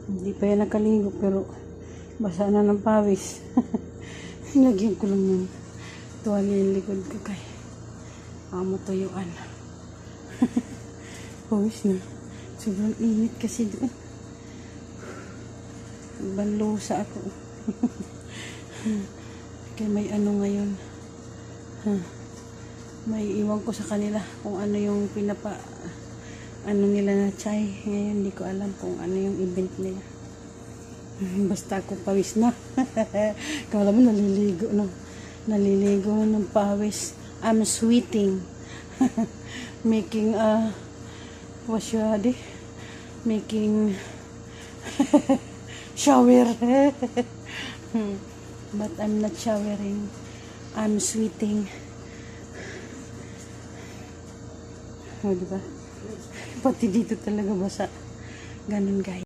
Hindi pa yan nakaligo pero basa na ng pawis. Lagyan ko lang ng tuwalya yung likod ko kay matuyuan. Pawis na. Sobrang init kasi doon. Banlusa ako. Kaya may ano ngayon. May iwan ko sa kanila kung ano yung ano nila na chai. Ngayon hindi ko alam kung ano yung event nila. Basta ako pawis na. Kala mo naliligo na. Naliligo na ng pawis. I'm sweating. Making what's your day? Making shower. But I'm not showering. I'm sweating. O, diba? Pati dito talaga basa. Ganun, guys.